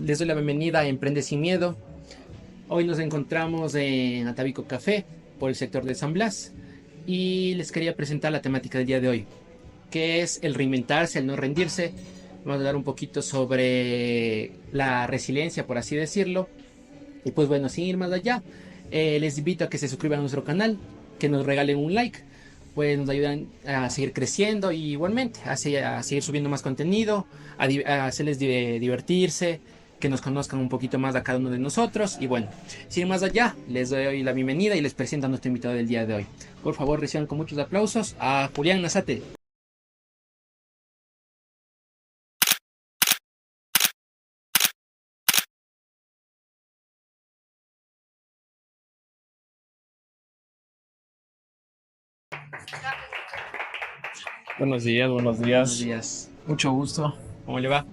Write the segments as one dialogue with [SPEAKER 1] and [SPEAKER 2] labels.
[SPEAKER 1] Les doy la bienvenida a Emprende Sin Miedo. Hoy nos encontramos en Atavico Café, por el sector de San Blas, y les quería presentar la temática del día de hoy, que es el reinventarse, el no rendirse. Vamos a hablar un poquito sobre la resiliencia, por así decirlo. Y pues bueno, sin ir más allá, les invito a que se suscriban a nuestro canal, que nos regalen un like, pues nos ayudan a seguir creciendo y igualmente a seguir subiendo más contenido, a hacerles divertirse, que nos conozcan un poquito más a cada uno de nosotros. Y bueno, sin ir más allá, les doy la bienvenida y les presento a nuestro invitado del día de hoy. Por favor, reciban con muchos aplausos a Julián Nazate.
[SPEAKER 2] Buenos días, buenos
[SPEAKER 1] Buenos
[SPEAKER 2] días.
[SPEAKER 1] días.
[SPEAKER 2] Mucho gusto.
[SPEAKER 1] ¿Cómo le va?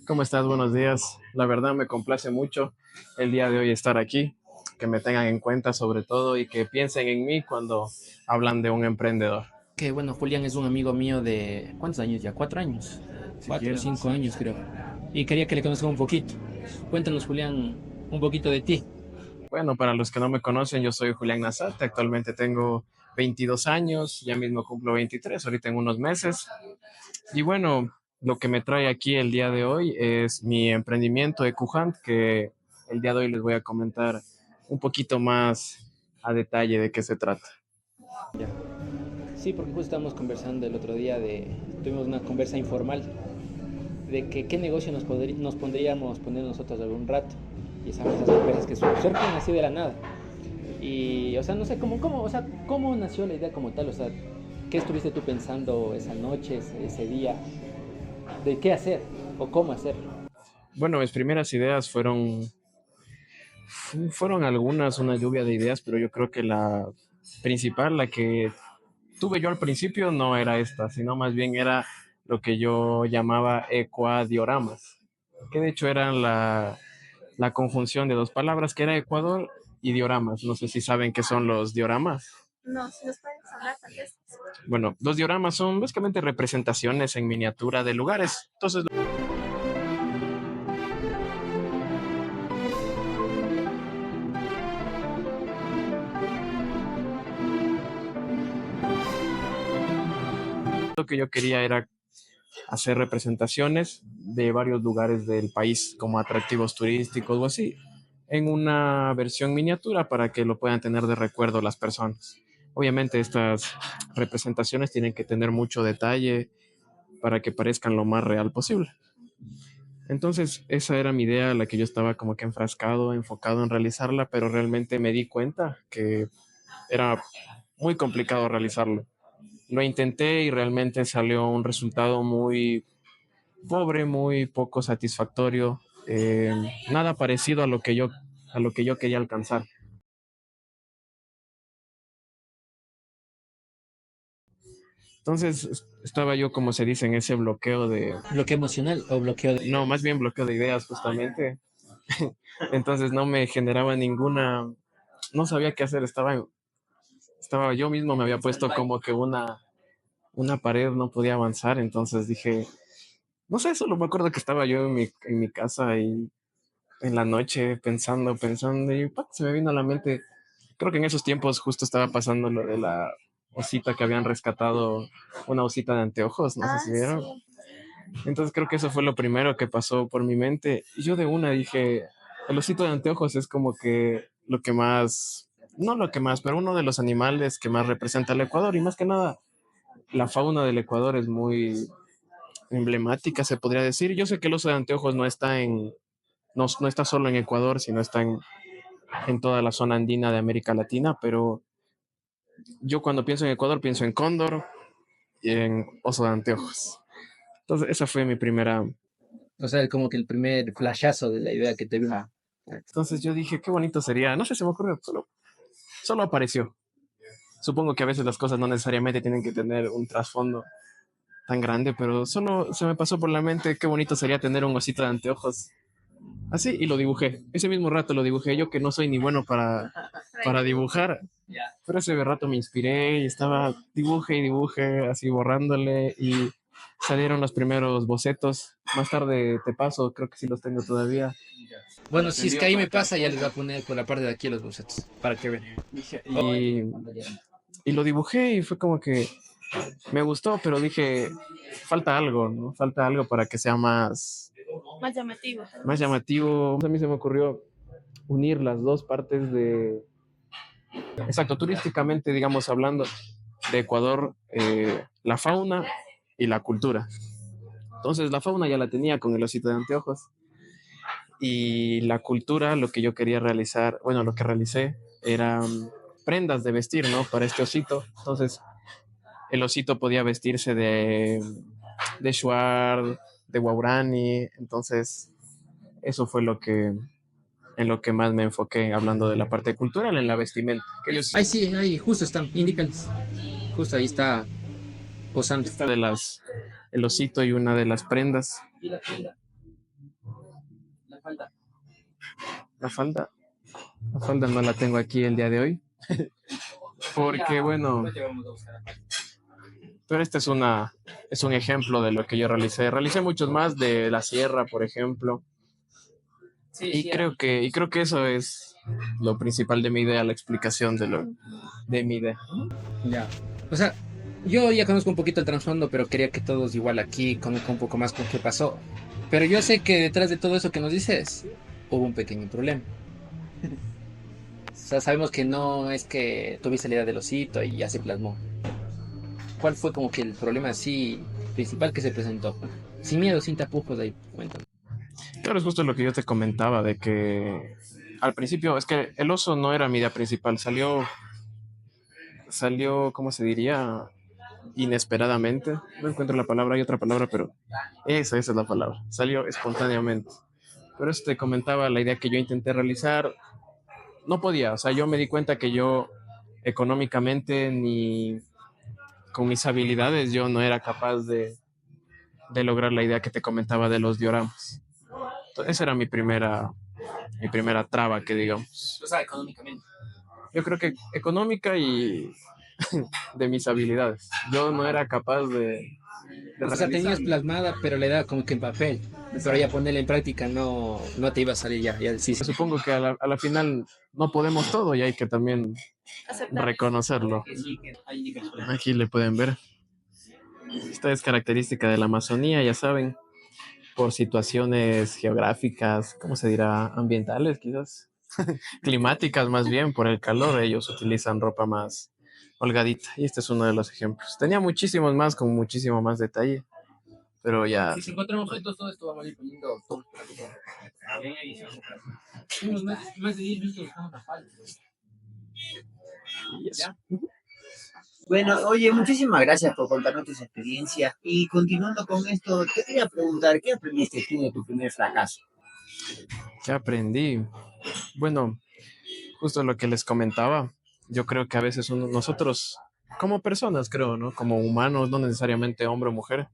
[SPEAKER 2] ¿Cómo estás? Buenos días. La verdad me complace mucho el día de hoy estar aquí, que me tengan en cuenta sobre todo y que piensen en mí cuando hablan de un emprendedor.
[SPEAKER 1] Que bueno, Julián es un amigo mío de... ¿Cuántos años ya? ¿4 años? Cuatro o
[SPEAKER 2] Siquiera.
[SPEAKER 1] 5 años creo. Y quería que le conozcan un poquito. Cuéntanos, Julián, un poquito de ti.
[SPEAKER 2] Bueno, para los que no me conocen, yo soy Julián Nazarte. Actualmente tengo 22 años, ya mismo cumplo 23, ahorita en unos meses. Y bueno, lo que me trae aquí el día de hoy es mi emprendimiento EcoHunt, que el día de hoy les voy a comentar un poquito más a detalle de qué se trata.
[SPEAKER 1] Ya. Sí, porque justo estábamos conversando el otro día tuvimos una conversa informal de que qué negocio nos pondríamos poner nosotros algún rato. Y esas conversas que surgen así de la nada. Y, o sea, no sé o sea, cómo nació la idea como tal, o sea, qué estuviste tú pensando esa noche, ese día, de qué hacer o cómo hacerlo.
[SPEAKER 2] Bueno, mis primeras ideas fueron algunas, una lluvia de ideas, pero yo creo que la principal, la que tuve yo al principio, no era esta, sino más bien era lo que yo llamaba ecuadioramas, que de hecho eran la conjunción de dos palabras, que era Ecuador y dioramas. No sé si saben qué son los dioramas. No, si nos pueden hablar antes. Bueno, los dioramas son básicamente representaciones en miniatura de lugares. Entonces, lo que yo quería era hacer representaciones de varios lugares del país como atractivos turísticos o así, en una versión miniatura para que lo puedan tener de recuerdo las personas. Obviamente estas representaciones tienen que tener mucho detalle para que parezcan lo más real posible. Entonces, esa era mi idea, la que yo estaba como que enfrascado, enfocado en realizarla, pero realmente me di cuenta que era muy complicado realizarlo. Lo intenté y realmente salió un resultado muy pobre, muy poco satisfactorio, nada parecido a lo que yo quería alcanzar. Entonces estaba yo, como se dice, en ese bloqueo de,
[SPEAKER 1] Bloqueo emocional o bloqueo de...
[SPEAKER 2] no, más bien bloqueo de ideas justamente. Entonces no me generaba ninguna, no sabía qué hacer, estaba yo mismo, me había puesto como que una pared, no podía avanzar, entonces dije, no sé, solo me acuerdo que estaba yo en mi casa y en la noche pensando y ¡pac! Se me vino a la mente. Creo que en esos tiempos justo estaba pasando lo de la osita que habían rescatado, una osita de anteojos, no sé si vieron. Sí. Entonces creo que eso fue lo primero que pasó por mi mente. Y yo de una dije, el osito de anteojos es como que lo que más, no lo que más, pero uno de los animales que más representa al Ecuador y más que nada la fauna del Ecuador es muy emblemática, se podría decir. Yo sé que el oso de anteojos no está solo en Ecuador, sino está en toda la zona andina de América Latina, pero yo cuando pienso en Ecuador pienso en cóndor y en oso de anteojos. Entonces esa fue mi primera.
[SPEAKER 1] O sea, como que el primer flashazo de la idea que te vino.
[SPEAKER 2] Ajá. Entonces yo dije, qué bonito sería, no sé, se me ocurrió, solo apareció. Supongo que a veces las cosas no necesariamente tienen que tener un trasfondo tan grande, pero solo se me pasó por la mente qué bonito sería tener un osito de anteojos. Así, y lo dibujé. Ese mismo rato lo dibujé yo, que no soy ni bueno para dibujar, pero ese rato me inspiré y estaba dibuje y dibuje, así borrándole. Y salieron los primeros bocetos. Más tarde te paso, creo que sí los tengo todavía.
[SPEAKER 1] Bueno, si es que ahí me pasa, ya les voy a poner por la parte de aquí los bocetos, para que vean.
[SPEAKER 2] Y, y lo dibujé y fue como que me gustó, pero dije, falta algo, ¿no? Falta algo para que sea
[SPEAKER 3] Más llamativo.
[SPEAKER 2] más llamativo. A mí se me ocurrió unir las dos partes de, exacto, turísticamente, digamos, hablando de Ecuador, la fauna y la cultura. Entonces la fauna ya la tenía con el osito de anteojos y la cultura, lo que yo quería realizar, bueno, lo que realicé eran prendas de vestir, ¿no? Para este osito. Entonces el osito podía vestirse de shuar, de guaurani, entonces eso fue lo que en lo que más me enfoqué hablando de la parte cultural en la vestimenta. Que ellos
[SPEAKER 1] Ahí sí, ahí justo están, indícales. Justo ahí está posando.
[SPEAKER 2] esta de el osito y una de las prendas, la falda, la falda no la tengo aquí el día de hoy, porque bueno, pero este es un ejemplo de lo que yo realicé. Realicé muchos más de la sierra, por ejemplo, y creo que eso es lo principal de mi idea, la explicación de mi idea.
[SPEAKER 1] Ya. O sea, yo ya conozco un poquito el trasfondo, pero quería que todos igual aquí conozcan un poco más con qué pasó. Pero yo sé que detrás de todo eso que nos dices, hubo un pequeño problema. O sea, sabemos que no es que tuviste la idea del osito y ya se plasmó. ¿Cuál fue como que el problema así principal que se presentó? Sin miedo, sin tapujos, ahí cuéntame.
[SPEAKER 2] Claro, es justo lo que yo te comentaba, de que al principio es que el oso no era mi idea principal, salió, ¿cómo se diría? Inesperadamente. No encuentro la palabra, hay otra palabra, pero esa es la palabra. Salió espontáneamente. Pero eso te comentaba, la idea que yo intenté realizar, no podía, o sea, yo me di cuenta que yo económicamente ni con mis habilidades yo no era capaz de lograr la idea que te comentaba de los dioramas. Entonces, esa era mi primera traba, que digamos.
[SPEAKER 1] O sea, económicamente.
[SPEAKER 2] Yo creo que económica y de mis habilidades. Yo no era capaz de
[SPEAKER 1] O sea, tenías plasmada, pero le da como que en papel. Pero ya ponerla en práctica no te iba a salir ya. Ya sí, sí.
[SPEAKER 2] Supongo que a la final no podemos todo y hay que también
[SPEAKER 3] Aceptar.
[SPEAKER 2] reconocerlo. Aquí le pueden ver. Esta es característica de la Amazonía, ya saben, por situaciones geográficas, ¿cómo se dirá? Ambientales, quizás. Climáticas, más bien, por el calor, ellos utilizan ropa más holgadita. Y este es uno de los ejemplos. Tenía muchísimos más, con muchísimo más detalle, pero ya.
[SPEAKER 1] Si se encuentran objetos, todo esto va a ir poniendo todo. Unos más de 10 minutos estamos a falta.
[SPEAKER 2] Y eso.
[SPEAKER 4] Bueno, oye, muchísimas gracias por contarnos tus experiencias. Y continuando con esto, te quería preguntar, ¿qué aprendiste tú de tu primer fracaso?
[SPEAKER 2] ¿Qué aprendí? Bueno, justo lo que les comentaba, yo creo que a veces nosotros, como personas, creo, ¿no? Como humanos, no necesariamente hombre o mujer,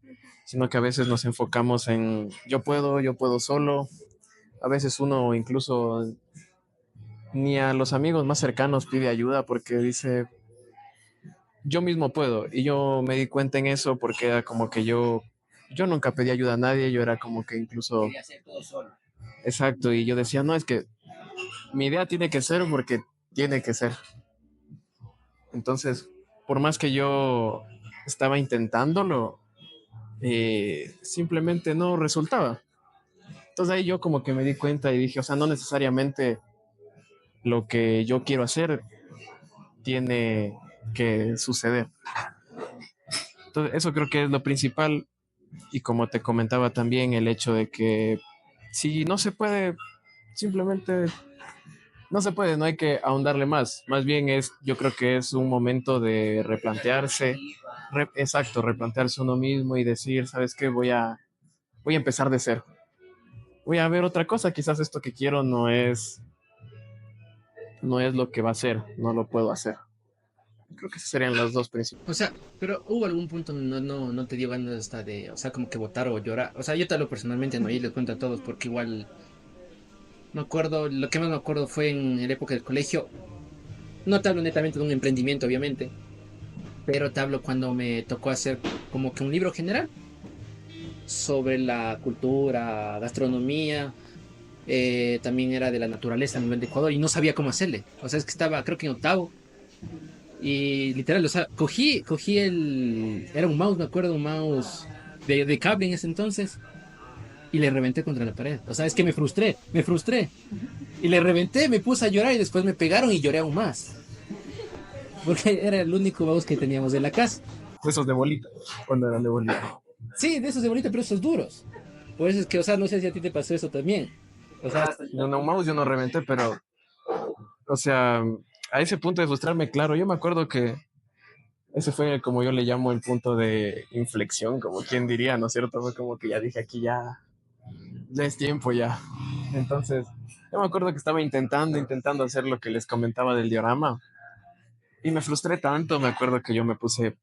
[SPEAKER 2] sino que a veces nos enfocamos en yo puedo solo. A veces uno incluso ni a los amigos más cercanos pide ayuda porque dice, yo mismo puedo. Y yo me di cuenta en eso porque era como que yo nunca pedí ayuda a nadie, yo era como que incluso,
[SPEAKER 4] Quería hacer todo solo.
[SPEAKER 2] exacto, y yo decía, no, es que mi idea tiene que ser porque tiene que ser. Entonces, por más que yo estaba intentándolo, simplemente no resultaba. Entonces ahí yo como que me di cuenta y dije, o sea, no necesariamente lo que yo quiero hacer tiene que suceder. Entonces, eso creo que es lo principal. Y como te comentaba también, el hecho de que si no se puede, simplemente no se puede, no hay que ahondarle más. Más bien yo creo que es un momento de replantearse, exacto, replantearse uno mismo y decir, ¿sabes qué? Voy a empezar de cero. Voy a ver otra cosa, quizás esto que quiero no es lo que va a ser, no lo puedo hacer. Creo que esas serían las dos principales.
[SPEAKER 1] O sea, pero hubo algún punto no te dio ganas hasta de, o sea, como que votar o llorar. O sea, yo te hablo personalmente, no, y les cuento a todos, porque igual me acuerdo, lo que más me acuerdo fue en la época del colegio. No te hablo netamente de un emprendimiento, obviamente, pero te hablo cuando me tocó hacer como que un libro general. sobre la cultura, gastronomía, también era de la naturaleza a nivel de Ecuador y no sabía cómo hacerle. O sea, es que estaba, creo que en octavo y literal, o sea, era un mouse, me acuerdo, un mouse de cable en ese entonces y le reventé contra la pared. O sea, es que me frustré y le reventé, me puse a llorar y después me pegaron y lloré aún más. Porque era el único mouse que teníamos en la casa.
[SPEAKER 2] Esos de bolita, cuando eran de bolita.
[SPEAKER 1] Sí, de esos de bonita, pero esos duros. Por eso es que, o sea, no sé si a ti te pasó eso también. O sea,
[SPEAKER 2] No, no, mouse yo no reventé, pero, o sea, a ese punto de frustrarme, claro, yo me acuerdo que ese fue como yo le llamo el punto de inflexión, como quien diría, ¿no es cierto? Fue como que ya dije aquí ya es tiempo ya. Entonces, yo me acuerdo que estaba intentando hacer lo que les comentaba del diorama y me frustré tanto, me acuerdo que yo me puse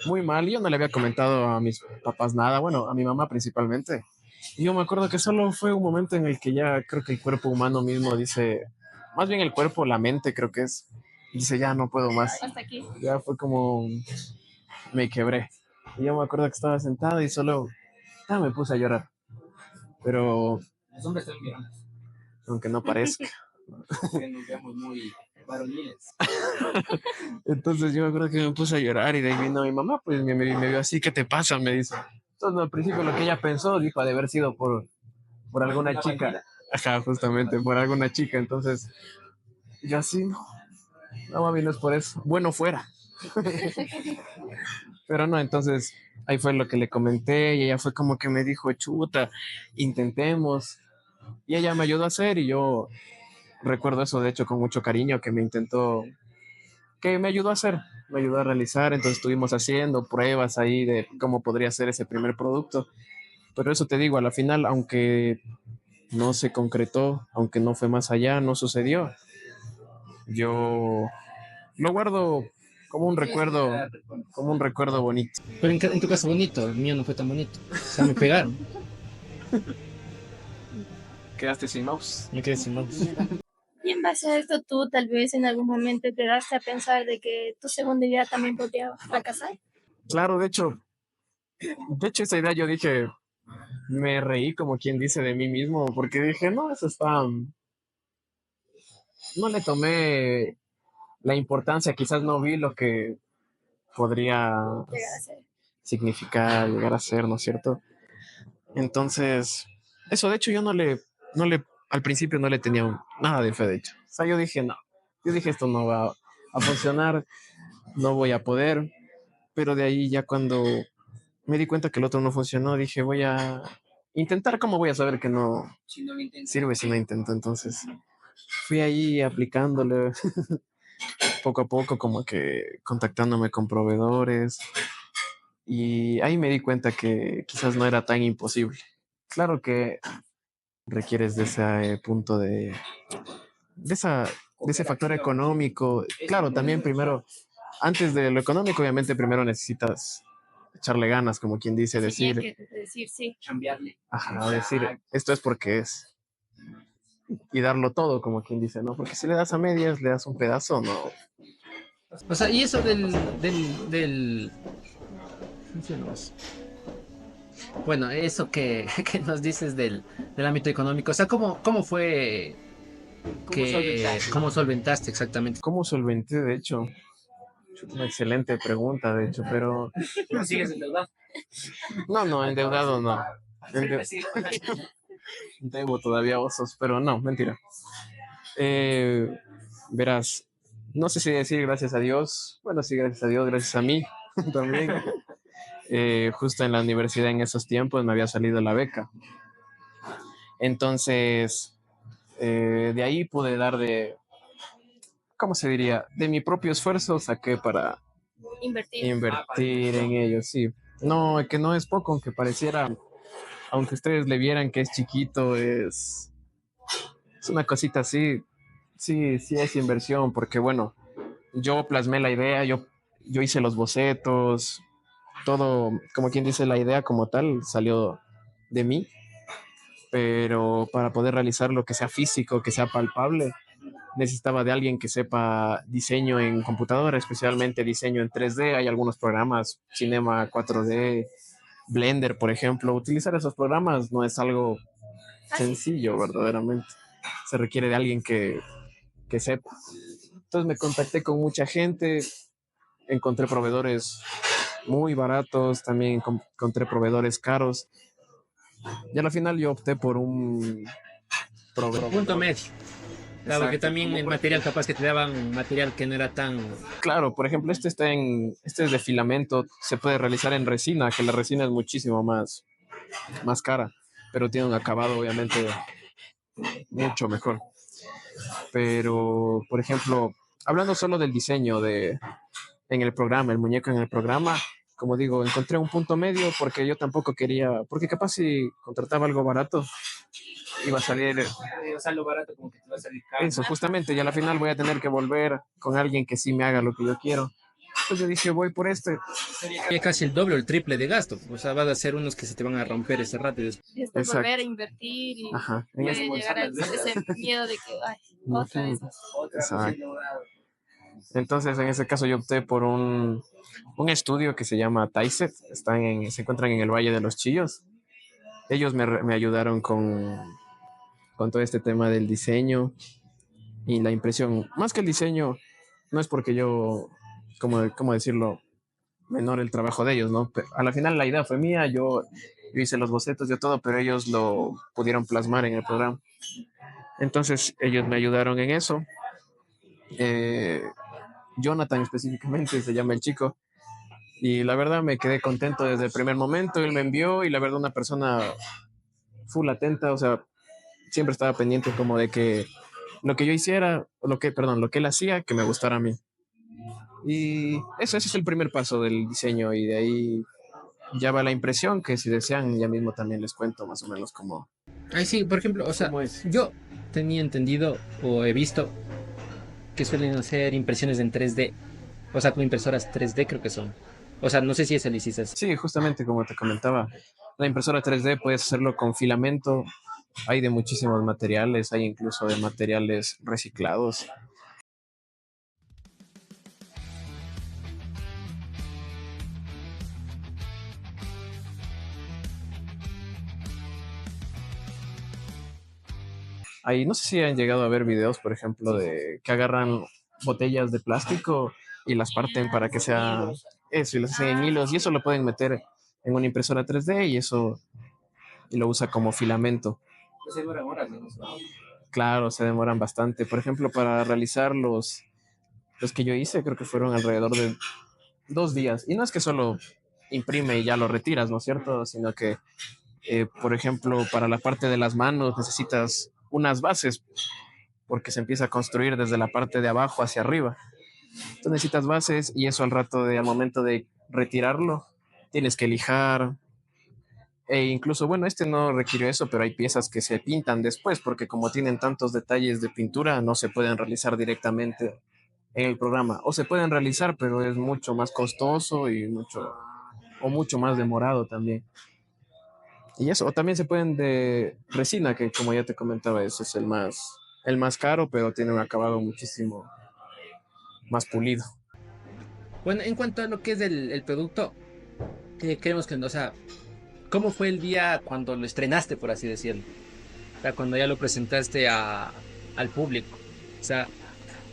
[SPEAKER 2] muy mal y yo no le había comentado a mis papás nada, bueno, a mi mamá principalmente. Y yo me acuerdo que solo fue un momento en el que ya creo que el cuerpo humano mismo dice, más bien el cuerpo, la mente creo que es, dice ya no puedo más.
[SPEAKER 3] Hasta aquí.
[SPEAKER 2] Ya fue como me quebré. Y yo me acuerdo que estaba sentado y solo me puse a llorar. Pero
[SPEAKER 1] los hombres también lloran.
[SPEAKER 2] aunque no parezca.
[SPEAKER 1] Que nos vemos muy varoniles.
[SPEAKER 2] Entonces yo me acuerdo que me puse a llorar y de ahí vino mi mamá, pues me vio así, ¿qué te pasa? Me dice. Entonces al principio lo que ella pensó, dijo, ha de haber sido por alguna chica. Ajá, justamente, por alguna chica. Entonces yo así, no, no mami, no es por eso. Bueno, fuera. Pero no, entonces ahí fue lo que le comenté y ella fue como que me dijo, chuta, intentemos. Y ella me ayudó a hacer y yo recuerdo eso de hecho con mucho cariño que que me ayudó a hacer, me ayudó a realizar. Entonces estuvimos haciendo pruebas ahí de cómo podría ser ese primer producto. Pero eso te digo, a la final, aunque no se concretó, aunque no fue más allá, no sucedió, yo lo guardo como un recuerdo bonito.
[SPEAKER 1] Pero en tu caso bonito, el mío no fue tan bonito. O sea, me pegaron.
[SPEAKER 2] Quedaste sin mouse.
[SPEAKER 1] Me quedé sin mouse.
[SPEAKER 3] Y en base a esto, tú tal vez en algún momento te daste a pensar de que tu segunda idea también podría fracasar.
[SPEAKER 2] Claro, de hecho esa idea yo dije, me reí como quien dice de mí mismo, porque dije, no, eso está, no le tomé la importancia, quizás no vi lo que podría
[SPEAKER 3] Llegar a ser.
[SPEAKER 2] significar, llegar a ser, ¿no es cierto? Entonces, eso de hecho yo al principio no le tenía nada de fe, de hecho. O sea, yo dije, no, yo dije, esto no va a funcionar, no voy a poder, pero de ahí ya cuando me di cuenta que el otro no funcionó, dije, voy a intentar, ¿cómo voy a saber que no sirve si no intento? Entonces, fui ahí aplicándole poco a poco, como que contactándome con proveedores y ahí me di cuenta que quizás no era tan imposible. Claro que requieres de ese punto de, esa, de ese factor económico. Claro, también primero, antes de lo económico, obviamente primero necesitas echarle ganas, como quien dice,
[SPEAKER 3] Sí,
[SPEAKER 2] decir,
[SPEAKER 3] tienes que decir sí.
[SPEAKER 1] Cambiarle.
[SPEAKER 2] ajá, decir, esto es porque es. Y darlo todo, como quien dice, ¿no? Porque si le das a medias, le das un pedazo, no.
[SPEAKER 1] O sea, y eso del mencionamos. Bueno, eso que nos dices del ámbito económico, o sea, ¿cómo fue cómo solventaste exactamente?
[SPEAKER 2] ¿Cómo solventé, de hecho? Una excelente pregunta, de hecho, pero
[SPEAKER 1] ¿No sigues endeudado?
[SPEAKER 2] no, endeudado no. Debo todavía osos, pero no, mentira. Eh, verás, no sé si decir gracias a Dios. Bueno, sí, gracias a Dios, gracias a mí también. Justo en la universidad en esos tiempos me había salido la beca. Entonces, de ahí pude dar ¿cómo se diría? De mi propio esfuerzo saqué para
[SPEAKER 3] Invertir.
[SPEAKER 2] invertir en ello, sí. No, que no es poco, aunque pareciera, aunque ustedes le vieran que es chiquito, es una cosita así, sí es inversión, porque bueno, yo plasmé la idea, yo hice los bocetos, todo, como quien dice, la idea como tal salió de mí, pero para poder realizar lo que sea físico, que sea palpable, necesitaba de alguien que sepa diseño en computadora, especialmente diseño en 3D. Hay algunos programas, Cinema 4D, Blender, por ejemplo. Utilizar esos programas no es algo sencillo, verdaderamente. Se requiere de alguien que sepa. Entonces me contacté con mucha gente, encontré proveedores muy baratos, también encontré proveedores caros. Y a la final yo opté por un
[SPEAKER 1] Punto
[SPEAKER 2] proveedor.
[SPEAKER 1] medio. Claro, que
[SPEAKER 2] Exacto,
[SPEAKER 1] también el material capaz que te daban material que no era tan...
[SPEAKER 2] claro, por ejemplo, este es de filamento, se puede realizar en resina, que la resina es muchísimo más cara, pero tiene un acabado obviamente mucho mejor. Pero, por ejemplo, hablando solo del diseño en el programa, el muñeco en el programa, como digo, encontré un punto medio porque yo tampoco quería, porque capaz si contrataba algo barato, iba a salir
[SPEAKER 1] O sea, lo barato como que te va a salir caro.
[SPEAKER 2] eso, justamente, y a la final voy a tener que volver con alguien que sí me haga lo que yo quiero. Entonces yo dije, voy por este.
[SPEAKER 1] Sería casi el doble o el triple de gasto. O sea, vas a ser unos que se te van a romper ese rato. Y después...
[SPEAKER 3] Y después
[SPEAKER 2] Exacto.
[SPEAKER 3] volver a invertir y
[SPEAKER 2] Ajá.
[SPEAKER 3] puede llegar a ese miedo de que, ay, otra vez.
[SPEAKER 2] Exacto. Entonces, en ese caso yo opté por un estudio que se llama Taiset. Se encuentran en el Valle de los Chillos. Ellos me ayudaron con todo este tema del diseño y la impresión. Más que el diseño, no es porque yo, ¿cómo decirlo? Menor el trabajo de ellos, ¿no? A la final la idea fue mía, yo hice los bocetos de todo, pero ellos lo pudieron plasmar en el programa. Entonces ellos me ayudaron en eso. Eh, Jonathan específicamente se llama el chico. Y la verdad me quedé contento desde el primer momento. Él me envió y la verdad una persona full atenta, o sea, siempre estaba pendiente como de que lo que yo hiciera, lo que él hacía, que me gustara a mí. Y ese es el primer paso del diseño y de ahí ya va la impresión, que si desean ya mismo también les cuento más o menos cómo,
[SPEAKER 1] Ay, sí, por ejemplo, o sea,
[SPEAKER 2] cómo es.
[SPEAKER 1] yo tenía entendido o he visto que suelen hacer impresiones en 3D. O sea, con impresoras 3D creo que son. O sea, no sé si ese lo hiciste.
[SPEAKER 2] Sí, justamente como te comentaba, la impresora 3D puedes hacerlo con filamento, hay de muchísimos materiales, hay incluso de materiales reciclados. Ahí no sé si han llegado a ver videos, por ejemplo, de que agarran botellas de plástico y las parten para que sea eso y las hacen en hilos y eso lo pueden meter en una impresora 3D y eso y lo usa como filamento.
[SPEAKER 1] Se demoran horas, ¿no?
[SPEAKER 2] Claro, se demoran bastante. Por ejemplo, para realizar los que yo hice, creo que fueron alrededor de 2 días. Y no es que solo imprime y ya lo retiras, ¿no es cierto? Sino que, por ejemplo, para la parte de las manos necesitas unas bases porque se empieza a construir desde la parte de abajo hacia arriba. Entonces necesitas bases y eso al momento de retirarlo, tienes que lijar. E incluso, bueno, este no requirió eso, pero hay piezas que se pintan después porque como tienen tantos detalles de pintura, no se pueden realizar directamente en el programa. O se pueden realizar, pero es mucho más costoso y mucho más demorado también. Y eso, o también se pueden de resina, que como ya te comentaba, ese es el más caro, pero tiene un acabado muchísimo más pulido.
[SPEAKER 1] Bueno, en cuanto a lo que es el producto, creemos que, o sea, ¿cómo fue el día cuando lo estrenaste, por así decirlo? O sea, cuando ya lo presentaste al público. O sea,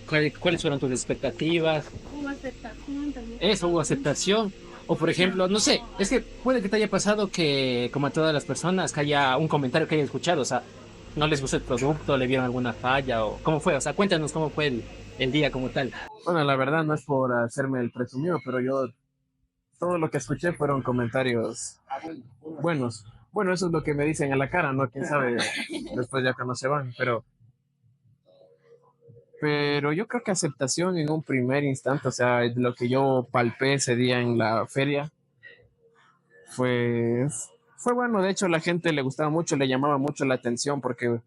[SPEAKER 1] ¿cuáles fueron tus expectativas?
[SPEAKER 3] Hubo aceptación también.
[SPEAKER 1] Eso, hubo aceptación. O por ejemplo, no sé, es que puede que te haya pasado que, como a todas las personas, que haya un comentario que haya escuchado, o sea, no les gustó el producto, le vieron alguna falla, o cómo fue, o sea, cuéntanos cómo fue el día como tal.
[SPEAKER 2] Bueno, la verdad no es por hacerme el presumido, pero yo todo lo que escuché fueron comentarios buenos. Bueno, eso es lo que me dicen a la cara, ¿no? Quién sabe después ya cuando se van, pero yo creo que aceptación en un primer instante, o sea, lo que yo palpé ese día en la feria, fue, fue bueno. De hecho, a la gente le gustaba mucho, le llamaba mucho la atención porque,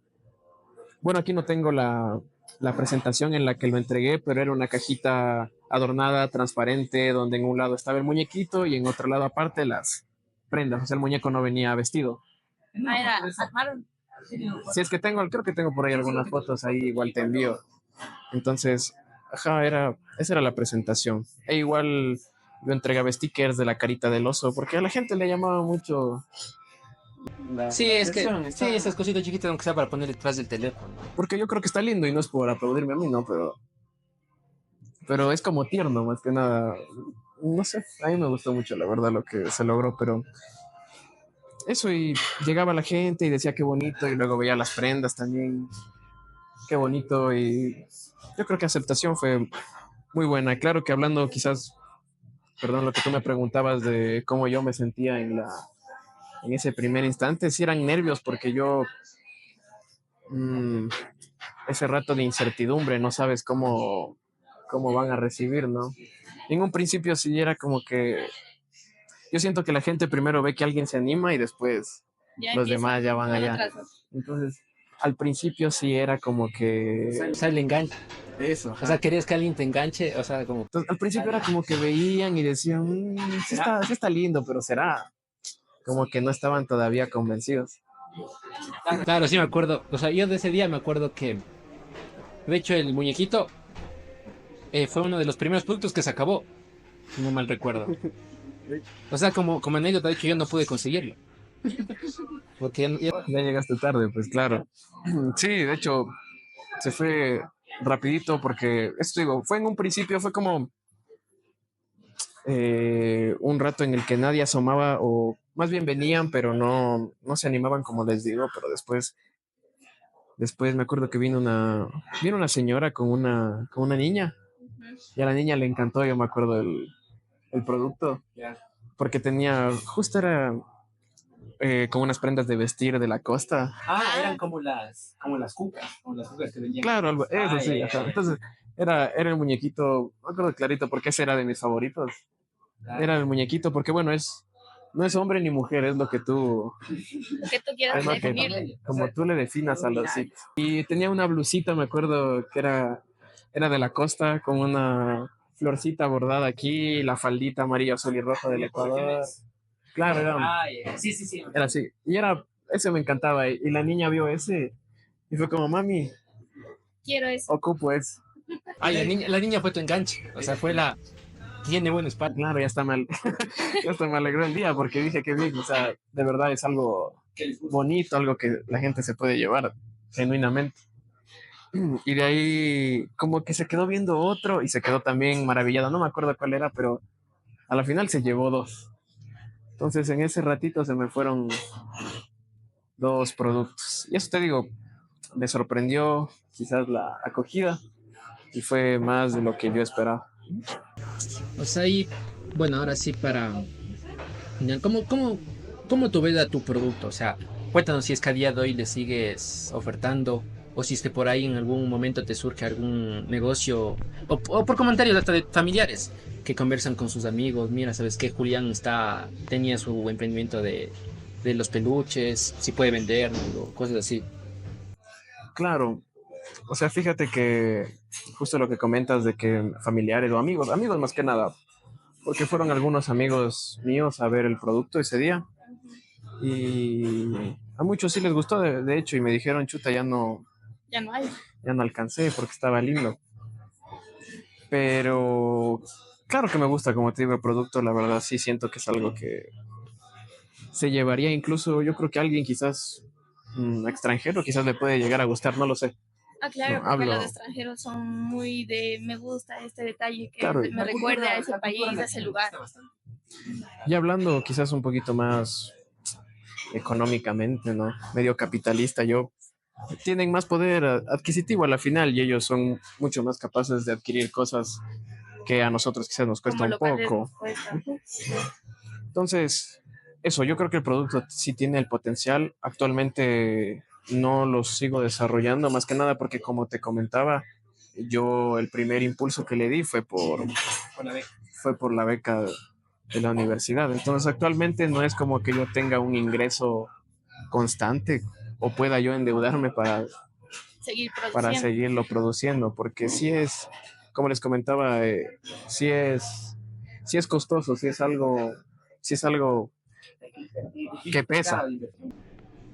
[SPEAKER 2] bueno, aquí no tengo la presentación en la que lo entregué, pero era una cajita adornada, transparente, donde en un lado estaba el muñequito y en otro lado aparte las prendas. O sea, el muñeco no venía vestido.
[SPEAKER 3] Ah, era, armaron.
[SPEAKER 2] Si es que creo que tengo por ahí algunas fotos, ahí igual te envío. Entonces, ajá, esa era la presentación. E igual yo entregaba stickers de la carita del oso, porque a la gente le llamaba mucho,
[SPEAKER 1] Sí, es que,
[SPEAKER 4] Atención,
[SPEAKER 1] sí,
[SPEAKER 4] está-
[SPEAKER 1] esas cositas chiquitas, aunque sea para poner detrás del teléfono.
[SPEAKER 2] porque yo creo que está lindo y no es por aplaudirme a mí, no, pero es como tierno, más que nada. No sé, a mí me gustó mucho, la verdad, lo que se logró, pero eso, y llegaba la gente y decía qué bonito, y luego veía las prendas también, qué bonito, y yo creo que aceptación fue muy buena. Claro que hablando quizás, perdón, lo que tú me preguntabas de cómo yo me sentía en ese primer instante, sí eran nervios, porque yo, mm, ese rato de incertidumbre, no sabes cómo van a recibir, ¿no? En un principio sí era como que yo siento que la gente primero ve que alguien se anima y después
[SPEAKER 3] Ya
[SPEAKER 2] los
[SPEAKER 3] empieza
[SPEAKER 2] demás ya van
[SPEAKER 3] todo el
[SPEAKER 2] allá.
[SPEAKER 3] atraso.
[SPEAKER 2] Entonces, al principio sí era como que
[SPEAKER 1] O sea, el enganche.
[SPEAKER 2] eso,
[SPEAKER 1] O
[SPEAKER 2] ajá.
[SPEAKER 1] sea, querías que alguien te enganche, o sea, como...
[SPEAKER 2] Entonces, al principio era como que veían y decían, sí está lindo, pero será como que no estaban todavía convencidos.
[SPEAKER 1] Claro, sí me acuerdo. O sea, yo de ese día me acuerdo que, de hecho, el muñequito fue uno de los primeros productos que se acabó, si no mal recuerdo. O sea, como anécdota, de hecho, yo no pude conseguirlo. Porque
[SPEAKER 2] Ya llegaste tarde, pues claro. Sí, de hecho, se fue rapidito porque, esto digo, fue en un principio, fue como un rato en el que nadie asomaba, o más bien venían, pero no se animaban, como les digo, pero después me acuerdo que vino una señora con una niña, y a la niña le encantó, yo me acuerdo, el producto, porque justo era con unas prendas de vestir de la costa.
[SPEAKER 4] Ah, eran como las cucas que vendían.
[SPEAKER 2] Claro, eso sí,
[SPEAKER 4] ya,
[SPEAKER 2] ajá.
[SPEAKER 4] ya.
[SPEAKER 2] Entonces era el muñequito, no me acuerdo clarito porque ese era de mis favoritos. Era el muñequito porque, bueno, no es hombre ni mujer, es lo que tú,
[SPEAKER 3] Lo que tú quieras
[SPEAKER 2] es lo que,
[SPEAKER 3] definirle.
[SPEAKER 2] como tú le definas a los sí. Y tenía una blusita, me acuerdo, que era de la costa, con una florcita bordada aquí, la faldita amarilla, azul y rojo del Ecuador. Claro,
[SPEAKER 4] Sí, sí, sí.
[SPEAKER 2] era así. Ese me encantaba. Y la niña vio ese y fue como, mami,
[SPEAKER 3] Quiero eso.
[SPEAKER 2] ocupo ese.
[SPEAKER 1] Ay, la niña fue tu enganche. O sea, fue la... Tiene buen espalda.
[SPEAKER 2] Claro, ya está mal. Ya hasta me alegró el día porque dije que bien, o sea, de verdad es algo bonito, algo que la gente se puede llevar genuinamente. Y de ahí como que se quedó viendo otro y se quedó también maravillado. No me acuerdo cuál era, pero a la final se llevó dos. Entonces en ese ratito se me fueron dos productos. Y eso te digo, me sorprendió quizás la acogida y fue más de lo que yo esperaba.
[SPEAKER 1] O sea, y bueno, ahora sí para... ¿Cómo tú ves a tu producto? O sea, cuéntanos si es que a día de hoy le sigues ofertando o si es que por ahí en algún momento te surge algún negocio o por comentarios hasta de familiares que conversan con sus amigos. Mira, ¿sabes qué? Julián tenía su emprendimiento de los peluches, si puede vender o cosas así.
[SPEAKER 2] Claro, o sea, fíjate que justo lo que comentas de que familiares o amigos más que nada, porque fueron algunos amigos míos a ver el producto ese día y a muchos sí les gustó de hecho y me dijeron, chuta,
[SPEAKER 3] Ya no hay.
[SPEAKER 2] ya no alcancé porque estaba lindo. Pero claro que me gusta, como te digo, el producto, la verdad sí siento que es algo que se llevaría incluso, yo creo que alguien quizás extranjero quizás le puede llegar a gustar, no lo sé.
[SPEAKER 3] Ah, claro,
[SPEAKER 2] No,
[SPEAKER 3] porque los
[SPEAKER 2] hablo,
[SPEAKER 3] extranjeros son muy de me gusta este detalle que
[SPEAKER 2] claro,
[SPEAKER 3] me recuerde a ese país, a ese lugar.
[SPEAKER 2] y hablando quizás un poquito más económicamente, ¿no? Medio capitalista, tienen más poder adquisitivo a la final y ellos son mucho más capaces de adquirir cosas que a nosotros quizás nos cuesta
[SPEAKER 3] Como
[SPEAKER 2] un
[SPEAKER 3] locales
[SPEAKER 2] poco.
[SPEAKER 3] nos cuesta.
[SPEAKER 2] Entonces, eso, yo creo que el producto sí tiene el potencial. Actualmente no lo sigo desarrollando, más que nada porque como te comentaba, yo el primer impulso que le di fue por la beca de la universidad. Entonces, actualmente no es como que yo tenga un ingreso constante o pueda yo endeudarme
[SPEAKER 3] Seguir
[SPEAKER 2] para
[SPEAKER 3] produciendo.
[SPEAKER 2] seguirlo produciendo, porque sí es, como les comentaba, sí es costoso, sí es algo que pesa.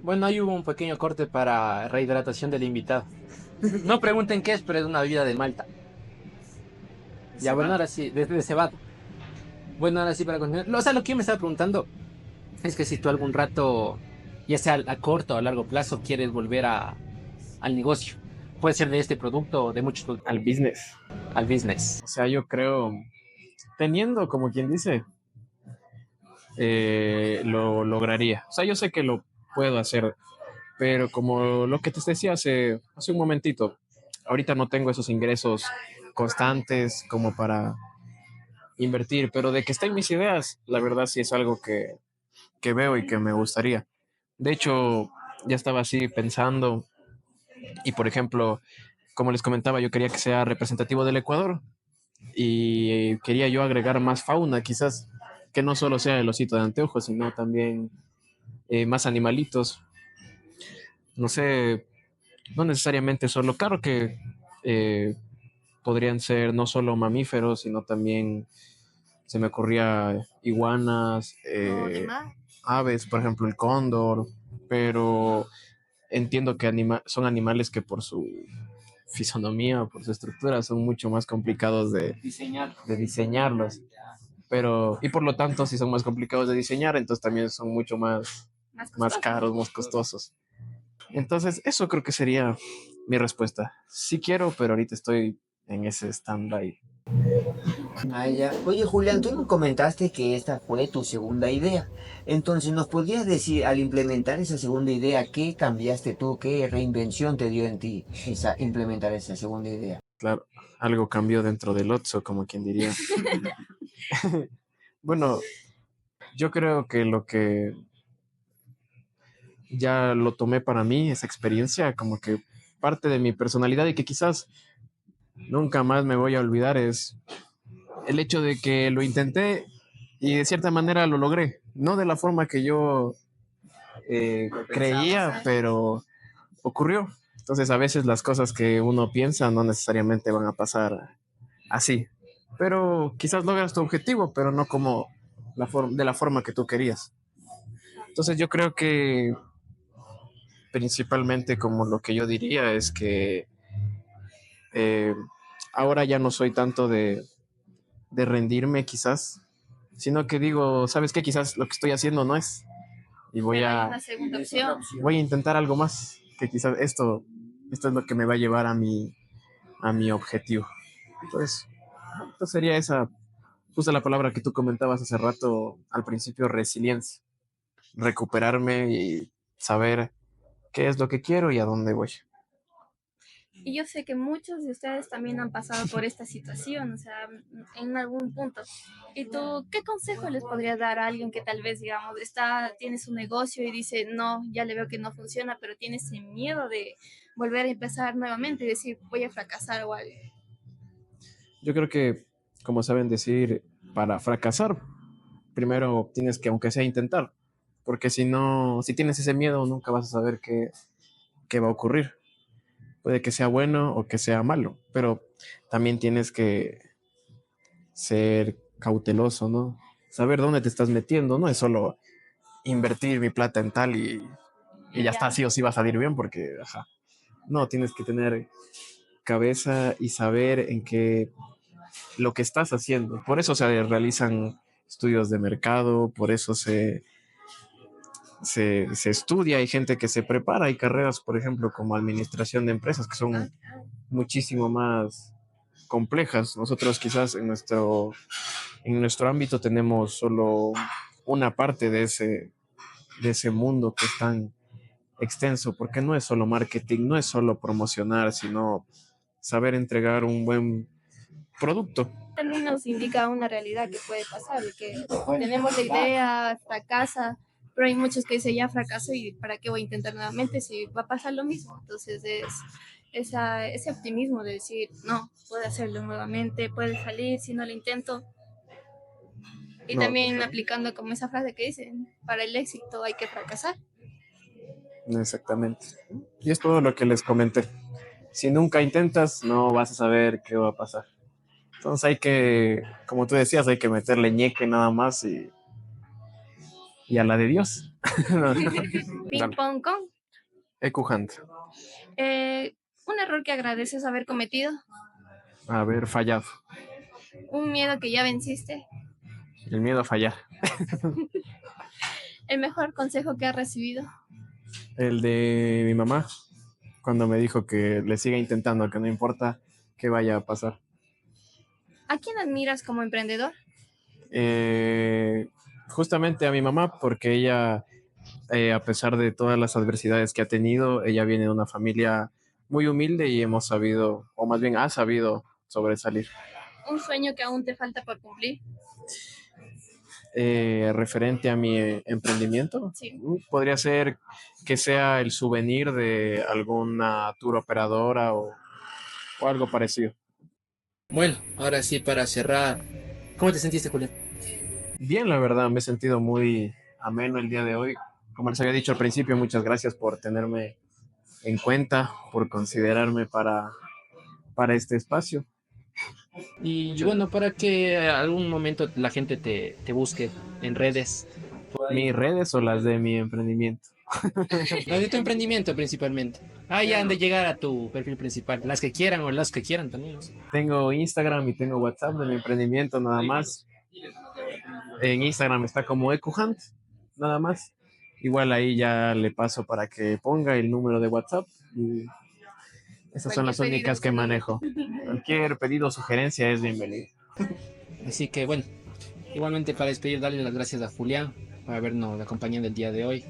[SPEAKER 1] Bueno, ahí hubo un pequeño corte para rehidratación del invitado. No pregunten qué es, pero es una bebida de Malta. Ya, bueno, ahora sí, de cebada. Bueno, ahora sí para continuar. O sea, lo que yo me estaba preguntando es que si tú algún rato, ya sea a corto o a largo plazo, quieres volver al negocio. Puede ser de este producto o de muchos productos.
[SPEAKER 2] Al business.
[SPEAKER 1] Al business.
[SPEAKER 2] O sea, yo creo, teniendo, como quien dice, lo lograría. O sea, yo sé que lo puedo hacer, pero como lo que te decía hace un momentito, ahorita no tengo esos ingresos constantes como para invertir, pero de que está en mis ideas, la verdad sí es algo que veo y que me gustaría. De hecho, ya estaba así pensando y, por ejemplo, como les comentaba, yo quería que sea representativo del Ecuador y quería yo agregar más fauna, quizás que no solo sea el osito de anteojos, sino también más animalitos. No sé, no necesariamente solo, claro que eh, podrían ser no solo mamíferos, sino también se me ocurría iguanas, aves, por ejemplo el cóndor, pero entiendo que son animales que por su fisonomía o por su estructura son mucho más complicados de diseñarlos. Pero, y por lo tanto, si son más complicados de diseñar, entonces también son mucho más caros, más costosos. Entonces, eso creo que sería mi respuesta. Sí quiero, pero ahorita estoy en ese stand-by.
[SPEAKER 4] Ah, ya. Oye, Julián, tú nos comentaste que esta fue tu segunda idea. Entonces, ¿nos podrías decir, al implementar esa segunda idea, qué cambiaste tú, qué reinvención te dio en ti implementar esa segunda idea?
[SPEAKER 2] Claro, algo cambió dentro del Otso, como quien diría. Bueno, yo creo que lo que ya lo tomé para mí, esa experiencia, como que parte de mi personalidad y que quizás nunca más me voy a olvidar es el hecho de que lo intenté y de cierta manera lo logré. No de la forma que yo creía, pero ocurrió. Entonces a veces las cosas que uno piensa no necesariamente van a pasar así. Pero quizás logras tu objetivo, pero no como de la forma que tú querías. Entonces yo creo que principalmente como lo que yo diría es que eh, ahora ya no soy tanto de rendirme quizás, sino que digo, ¿sabes qué? Quizás lo que estoy haciendo no es. Y voy a intentar algo más, que quizás esto es lo que me va a llevar a mi objetivo. Entonces sería esa, puse la palabra que tú comentabas hace rato al principio, resiliencia, recuperarme y saber qué es lo que quiero y a dónde voy.
[SPEAKER 3] Y yo sé que muchos de ustedes también han pasado por esta situación, o sea, en algún punto. ¿Y tú qué consejo les podrías dar a alguien que tal vez, digamos, tiene su negocio y dice, no, ya le veo que no funciona, pero tiene ese miedo de volver a empezar nuevamente y decir, voy a fracasar o algo?
[SPEAKER 2] Yo creo que, como saben decir, para fracasar, primero tienes que, aunque sea, intentar, porque si no, si tienes ese miedo, nunca vas a saber qué va a ocurrir. Puede que sea bueno o que sea malo, pero también tienes que ser cauteloso, ¿no? Saber dónde te estás metiendo, no es solo invertir mi plata en tal y ya está, sí o sí va a salir bien, porque, ajá. No, tienes que tener cabeza y saber en qué lo que estás haciendo. Por eso se realizan estudios de mercado, por eso se estudia, hay gente que se prepara, hay carreras, por ejemplo, como administración de empresas, que son muchísimo más complejas. Nosotros quizás en nuestro ámbito tenemos solo una parte de ese mundo que es tan extenso, porque no es solo marketing, no es solo promocionar, sino saber entregar un buen producto.
[SPEAKER 3] También nos indica una realidad que puede pasar, y que tenemos la idea, fracasa, pero hay muchos que dicen, ya fracaso y ¿para qué voy a intentar nuevamente si va a pasar lo mismo? Entonces es ese optimismo de decir, no, puede hacerlo nuevamente, puede salir si no lo intento. Y
[SPEAKER 2] No,
[SPEAKER 3] también aplicando como esa frase que dicen, para el éxito hay que fracasar.
[SPEAKER 2] exactamente. Y es todo lo que les comenté. Si nunca intentas, no vas a saber qué va a pasar. Entonces hay que, como tú decías, hay que meterle ñeque nada más y a la de Dios.
[SPEAKER 3] Ping
[SPEAKER 2] Dale.
[SPEAKER 3] pong con.
[SPEAKER 2] Ecuhant.
[SPEAKER 3] Un error que agradeces haber cometido,
[SPEAKER 2] Haber fallado.
[SPEAKER 3] un miedo que ya venciste.
[SPEAKER 2] El miedo a fallar.
[SPEAKER 3] El mejor consejo que has recibido.
[SPEAKER 2] El de mi mamá, cuando me dijo que le siga intentando, que no importa qué vaya a pasar.
[SPEAKER 3] ¿A quién admiras como emprendedor?
[SPEAKER 2] Justamente a mi mamá, porque ella, a pesar de todas las adversidades que ha tenido, ella viene de una familia muy humilde y hemos sabido, o más bien ha sabido sobresalir.
[SPEAKER 3] Un sueño que aún te falta por cumplir.
[SPEAKER 2] Referente a mi emprendimiento,
[SPEAKER 3] Sí.
[SPEAKER 2] podría ser que sea el souvenir de alguna tour operadora o algo parecido.
[SPEAKER 1] Bueno, ahora sí, para cerrar, ¿cómo te sentiste, Julián?
[SPEAKER 2] Bien, la verdad, me he sentido muy ameno el día de hoy. Como les había dicho al principio, muchas gracias por tenerme en cuenta, por considerarme para este espacio.
[SPEAKER 1] Y bueno, para que algún momento la gente te busque en redes,
[SPEAKER 2] Mis redes o las de mi emprendimiento.
[SPEAKER 1] las de tu emprendimiento principalmente. Ahí han de llegar a tu perfil principal, las que quieran o las que quieran también, ¿no?
[SPEAKER 2] Tengo Instagram y tengo WhatsApp de mi emprendimiento nada más. En Instagram está como EcoHunt, nada más. Igual ahí ya le paso para que ponga el número de WhatsApp. Y esas son las
[SPEAKER 3] Cualquier
[SPEAKER 2] únicas
[SPEAKER 3] pedido,
[SPEAKER 2] que
[SPEAKER 3] sí.
[SPEAKER 2] manejo. Cualquier pedido o sugerencia es bienvenido.
[SPEAKER 1] Así que bueno, igualmente para despedir, darle las gracias a Julián por habernos acompañado el día de hoy.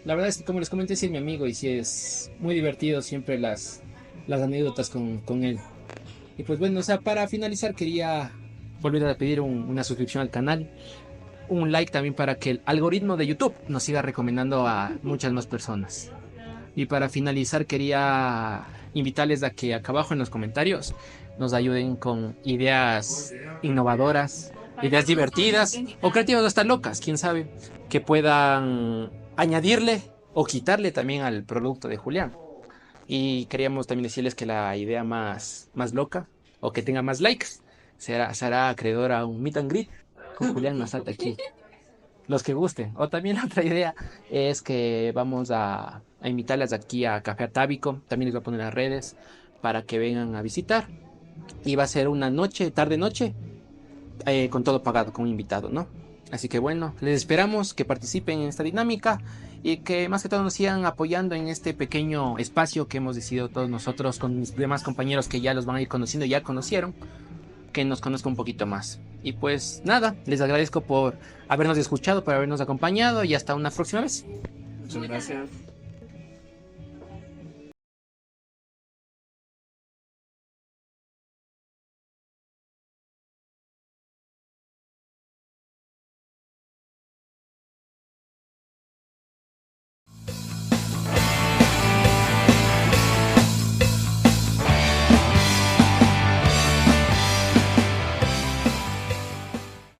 [SPEAKER 1] La verdad es que como les comenté, sí es mi amigo y sí es muy divertido siempre las anécdotas con él. Y pues bueno, o sea, para finalizar quería volver a pedir una suscripción al canal, un like también para que el algoritmo de YouTube nos siga recomendando a muchas más personas. Y para finalizar quería invitarles a que acá abajo en los comentarios nos ayuden con ideas innovadoras, ideas divertidas o creativas hasta locas, quién sabe, que puedan añadirle o quitarle también al producto de Julián. Y queríamos también decirles que la idea más loca o que tenga más likes será acreedora a un meet and greet con Julián Mazata aquí. Los que gusten. O también la otra idea es que vamos a invitarlas aquí a Café Atávico. También les voy a poner las redes para que vengan a visitar. Y va a ser una noche, tarde-noche, con todo pagado, con un invitado, ¿no? Así que bueno, les esperamos que participen en esta dinámica y que más que todo nos sigan apoyando en este pequeño espacio que hemos decidido todos nosotros con mis demás compañeros que ya los van a ir conociendo, ya conocieron, que nos conozca un poquito más. Y pues nada, les agradezco por habernos escuchado, por habernos acompañado y hasta una próxima vez.
[SPEAKER 2] Muchas gracias.